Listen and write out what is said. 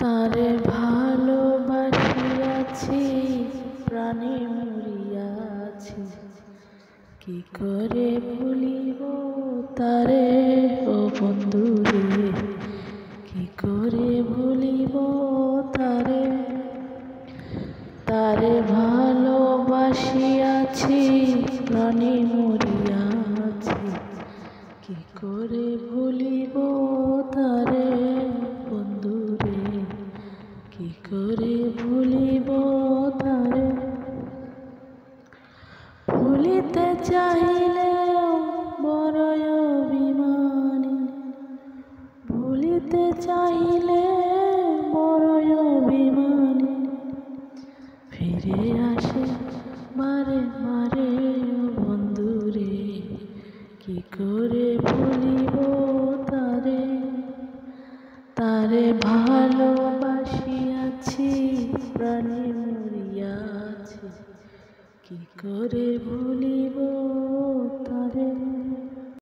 তারে ভালোবাসিয়াছি, প্রাণে মরিয়াছি, কি করে ভুলিব তারে ও বন্ধুরে, কি করে ভুলিব তারে। তারে ভালোবাসিয়াছি, প্রাণে মরিয়াছি, কি করে ভুলিব তারে বন্ধুরে, কি করে ভুলিব তারে। ভুলিতে চাহিলেও বড়ই অভিমানী, ভুলিতে চাহিলে বড়ই অভিমানী, ফিরে আসে মারে মারে ও বন্ধুরে, কি করে ভুলিব তারে। তারে ভালোবাসিয়াছি, প্রাণে মরিয়াছি, কি করে ভুলিব